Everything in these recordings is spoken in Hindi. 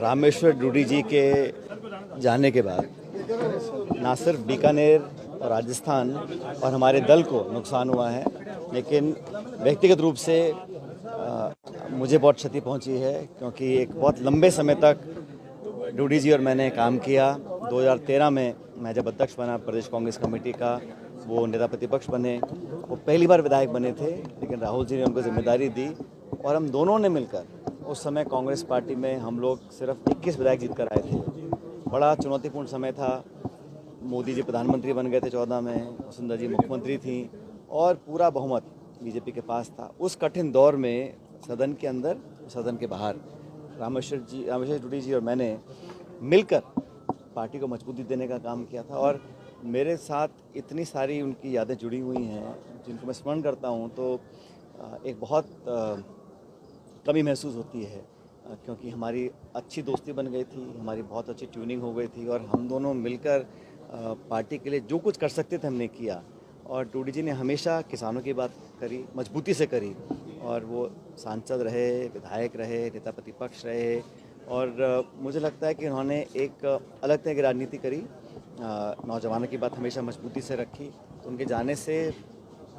रामेश्वर डूडी जी के जाने के बाद ना सिर्फ बीकानेर और राजस्थान और हमारे दल को नुकसान हुआ है, लेकिन व्यक्तिगत रूप से मुझे बहुत क्षति पहुंची है, क्योंकि एक बहुत लंबे समय तक डूडी जी और मैंने काम किया। 2013 में मैं जब अध्यक्ष बना प्रदेश कांग्रेस कमेटी का, वो नेता प्रतिपक्ष बने। वो पहली बार विधायक बने थे, लेकिन राहुल जी ने उनको जिम्मेदारी दी और हम दोनों ने मिलकर, उस समय कांग्रेस पार्टी में हम लोग सिर्फ 21 विधायक जीत कर आए थे। बड़ा चुनौतीपूर्ण समय था। मोदी जी प्रधानमंत्री बन गए थे 14 में, वसुंधरा जी मुख्यमंत्री थी और पूरा बहुमत बीजेपी के पास था। उस कठिन दौर में सदन के अंदर, सदन के बाहर रामेश्वर डूडी जी और मैंने मिलकर पार्टी को मजबूती देने का काम किया था। और मेरे साथ इतनी सारी उनकी यादें जुड़ी हुई हैं, जिनको मैं स्मरण करता हूं तो एक बहुत कमी महसूस होती है, क्योंकि हमारी अच्छी दोस्ती बन गई थी, हमारी बहुत अच्छी ट्यूनिंग हो गई थी और हम दोनों मिलकर पार्टी के लिए जो कुछ कर सकते थे हमने किया। और डूडी जी ने हमेशा किसानों की बात करी, मजबूती से करी, और वो सांसद रहे, विधायक रहे, नेता प्रतिपक्ष रहे। और मुझे लगता है कि उन्होंने एक अलग तरह की राजनीति करी, नौजवानों की बात हमेशा मजबूती से रखी। तो उनके जाने से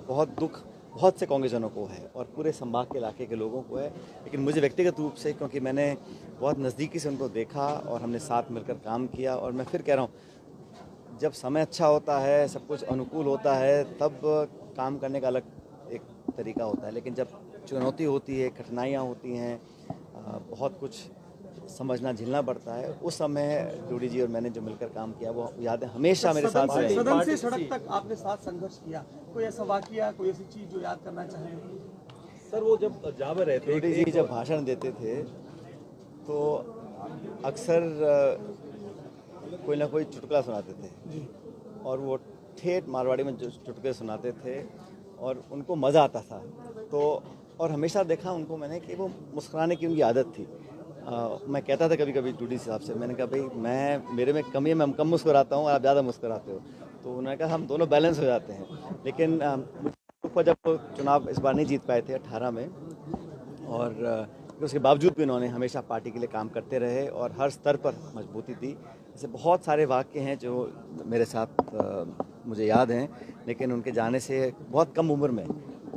बहुत दुख बहुत से कांग्रेसजनों को है और पूरे संभाग के इलाके के लोगों को है, लेकिन मुझे व्यक्तिगत रूप से, क्योंकि मैंने बहुत नज़दीकी से उनको देखा और हमने साथ मिलकर काम किया। और मैं फिर कह रहा हूँ, जब समय अच्छा होता है, सब कुछ अनुकूल होता है, तब काम करने का अलग एक तरीका होता है, लेकिन जब चुनौती होती है, कठिनाइयाँ होती हैं, बहुत कुछ समझना झेलना पड़ता है, उस समय डूडी जी और मैंने जो मिलकर काम किया वो यादें हमेशा मेरे साथ रहेंगी। सदन से सड़क तक आपने साथ संघर्ष किया, कोई ऐसा वाकया, कोई ऐसी चीज जो याद करना चाहें? सर, वो जब जावर रहते डूडी जी जब भाषण देते थे तो अक्सर कोई ना कोई चुटकुला सुनाते थे, और वो ठेठ मारवाड़ी में जो चुटकुले सुनाते थे और उनको मज़ा आता था। तो और हमेशा देखा उनको मैंने कि वो मुस्कुराने की उनकी आदत थी। मैं कहता था कभी कभी डूडी साहब से, मैंने कहा भाई मेरे में कमी है, मैं कम मुस्कुराता हूँ, आप ज़्यादा मुस्कुराते हो। तो उन्होंने कहा हम दोनों बैलेंस हो जाते हैं। लेकिन जब चुनाव इस बार नहीं जीत पाए थे 18 में, और उसके बावजूद भी उन्होंने हमेशा पार्टी के लिए काम करते रहे और हर स्तर पर मजबूती दी। ऐसे बहुत सारे वाक्य हैं जो मेरे साथ मुझे याद हैं, लेकिन उनके जाने से बहुत कम उम्र में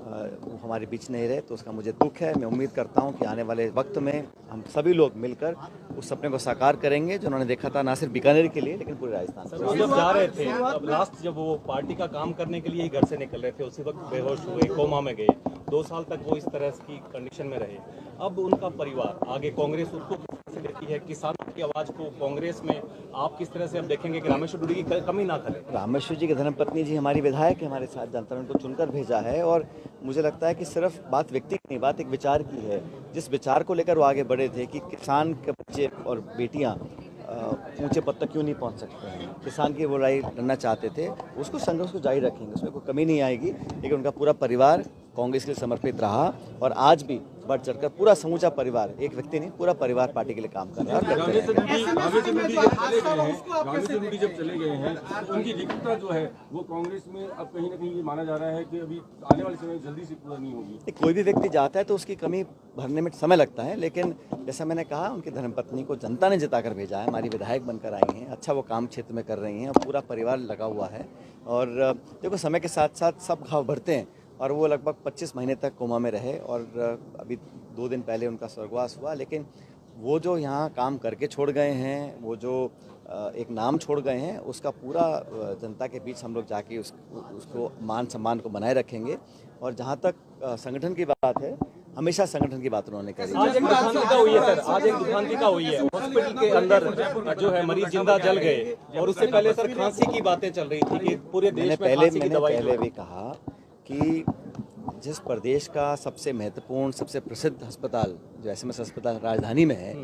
वो हमारे बीच नहीं रहे, तो उसका मुझे दुख है। मैं उम्मीद करता हूं कि आने वाले वक्त में हम सभी लोग मिलकर उस सपने को साकार करेंगे जो उन्होंने देखा था, ना सिर्फ बीकानेर के लिए लेकिन पूरे राजस्थान के लिए। जब जा रहे थे, अब लास्ट जब वो पार्टी का काम करने के लिए ही घर से निकल रहे थे, उसी वक्त बेहोश हुए, कोमा में गए। 2 साल तक वो इस तरह की कंडीशन में रहे। अब उनका परिवार आगे, कांग्रेस उसको कैसे देखती है, किसानों की आवाज को कांग्रेस में आप किस तरह से अब देखेंगे कि रामेश्वर डूडी की कमी ना करे? रामेश्वर जी की धर्मपत्नी जी हमारी विधायक है, हमारे साथ जनता ने उनको चुनकर भेजा है, और मुझे लगता है कि सिर्फ बात व्यक्ति की नहीं, बात एक विचार की है। जिस विचार को लेकर वो आगे बढ़े थे कि किसान के बच्चे और बेटियां ऊंचे पद तक क्यों नहीं पहुंच सकते हैं, किसान की वो लड़ाई लड़ना चाहते थे, उसको संघर्ष को जारी रखेंगे, उसमें कोई कमी नहीं आएगी। लेकिन उनका पूरा परिवार कांग्रेस के लिए समर्पित रहा और आज भी बढ़ चढ़कर पूरा समूचा परिवार, एक व्यक्ति नहीं, पूरा परिवार पार्टी के लिए काम कर रहा है। रामेश्वर डूडी जब चले गए हैं, उनकी रिक्तता जो है वो कांग्रेस में अब कहीं ना कहीं ये माना जा रहा है कि अभी आने वाले समय जल्दी से पूरा नहीं होगी। कोई भी व्यक्ति जाता है तो उसकी कमी भरने में समय लगता है, लेकिन जैसा मैंने कहा, उनकी धर्मपत्नी को जनता ने जिताकर भेजा है, हमारी विधायक बनकर आई हैं, अच्छा वो काम क्षेत्र में कर रही हैं और पूरा परिवार लगा हुआ है। और देखो, समय के साथ साथ सब घाव भरते हैं, और वो लगभग 25 महीने तक कोमा में रहे और अभी 2 दिन पहले उनका स्वर्गवास हुआ। लेकिन वो जो यहाँ काम करके छोड़ गए हैं, वो जो एक नाम छोड़ गए हैं, उसका पूरा जनता के बीच हम लोग जाके उसको मान सम्मान को बनाए रखेंगे। और जहाँ तक संगठन की बात है, हमेशा संगठन की बात उन्होंने करी। आज एक दुखांतिका हुई है सर, आज एक दुखांतिका हुई है। हॉस्पिटल के अंदर जो है मरीज जिंदा जल गए, और उससे पहले सर खांसी की बातें चल रही थी कि पूरे देश में खांसी की दवाई। पहले भी कहा कि जिस प्रदेश का सबसे महत्वपूर्ण, सबसे प्रसिद्ध अस्पताल जो एसएमएस अस्पताल राजधानी में है,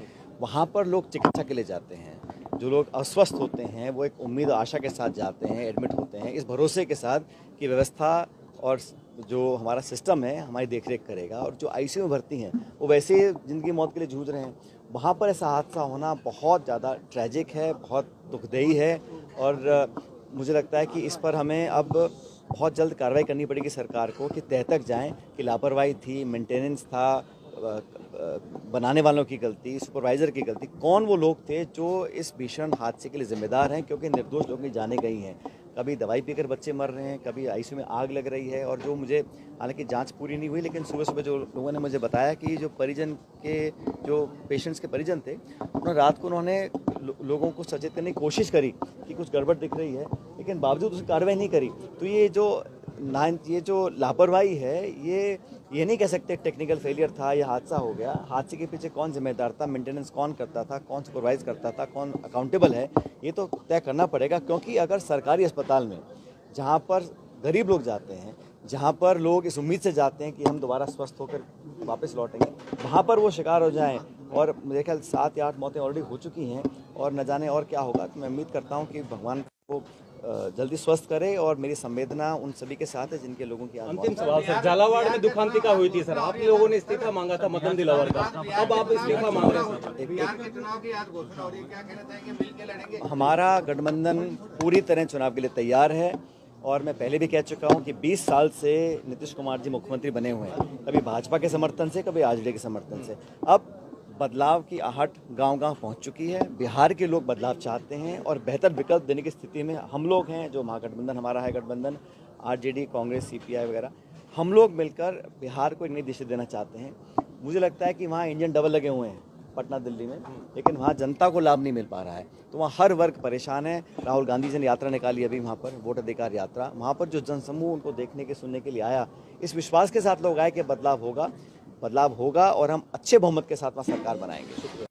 वहाँ पर लोग चिकित्सा के लिए जाते हैं। जो लोग अस्वस्थ होते हैं वो एक उम्मीद और आशा के साथ जाते हैं, एडमिट होते हैं, इस भरोसे के साथ कि व्यवस्था और जो हमारा सिस्टम है हमारी देखरेख करेगा। और जो आईसीयू में भर्ती हैं वो वैसे जिंदगी मौत के लिए जूझ रहे हैं। वहाँ पर ऐसा हादसा होना बहुत ज़्यादा ट्रैजिक है, बहुत दुखदेही है, और मुझे लगता है कि इस पर हमें अब बहुत जल्द कार्रवाई करनी पड़ेगी सरकार को, कि तह तक जाएं कि लापरवाही थी, मेंटेनेंस था, बनाने वालों की गलती, सुपरवाइज़र की गलती, कौन वो लोग थे जो इस भीषण हादसे के लिए जिम्मेदार हैं, क्योंकि निर्दोष लोग की जाने गई हैं। कभी दवाई पीकर बच्चे मर रहे हैं, कभी आईसीयू में आग लग रही है। और जो मुझे, हालांकि जांच पूरी नहीं हुई, लेकिन सुबह सुबह जो लोगों ने मुझे बताया कि जो परिजन के, जो पेशेंट्स के परिजन थे, उन्होंने रात को लोगों को सचेत करने की कोशिश करी कि कुछ गड़बड़ दिख रही है, लेकिन बावजूद उसकी कार्रवाई नहीं करी। तो ये जो लापरवाही है, ये नहीं कह सकते टेक्निकल फेलियर था या हादसा हो गया। हादसे के पीछे कौन जिम्मेदार था, मेंटेनेंस कौन करता था, कौन सुपरवाइज करता था, कौन अकाउंटेबल है, ये तो तय करना पड़ेगा। क्योंकि अगर सरकारी अस्पताल में, जहाँ पर गरीब लोग जाते हैं, जहाँ पर लोग इस उम्मीद से जाते हैं कि हम दोबारा स्वस्थ होकर वापस लौटेंगे, वहाँ पर वो शिकार हो जाएं, और मेरे ख्याल 7 या 8 मौतें ऑलरेडी हो चुकी हैं और न जाने और क्या होगा। तो मैं उम्मीद करता हूँ कि भगवान को जल्दी स्वस्थ करे, और मेरी संवेदना उन सभी के साथ है जिनके लोगों की अंतिम सवाल सर, झालावाड़ में दुखांतिका हुई थी सर, आप लोगों ने इस्तीफा मांगा था मदन दिलावर का, अब आप इस्तीफा मांग रहे हैं। बिहार के चुनाव की आज घोषणा हो रही है, क्या कहना चाहेंगे, मिलकर लड़ेंगे? हमारा गठबंधन पूरी तरह चुनाव के लिए तैयार है, और मैं पहले भी कह चुका हूं कि 20 साल से नीतीश कुमार जी मुख्यमंत्री बने हुए हैं, कभी भाजपा के समर्थन से, कभी आरजेडी के समर्थन से। अब बदलाव की आहट गांव-गांव पहुंच चुकी है। बिहार के लोग बदलाव चाहते हैं, और बेहतर विकल्प देने की स्थिति में हम लोग हैं, जो महागठबंधन हमारा है, गठबंधन आरजेडी, कांग्रेस, सीपीआई वगैरह, हम लोग मिलकर बिहार को एक नई दिशा देना चाहते हैं। मुझे लगता है कि वहाँ इंजन डबल लगे हुए हैं पटना दिल्ली में, लेकिन वहाँ जनता को लाभ नहीं मिल पा रहा है। तो वहाँ हर वर्ग परेशान है। राहुल गांधी जी ने यात्रा निकाली अभी वहाँ पर, वोट अधिकार यात्रा, वहाँ पर जो जनसमूह उनको देखने के, सुनने के लिए आया, इस विश्वास के साथ लोग आए कि बदलाव होगा, और हम अच्छे बहुमत के साथ वहाँ सरकार बनाएंगे।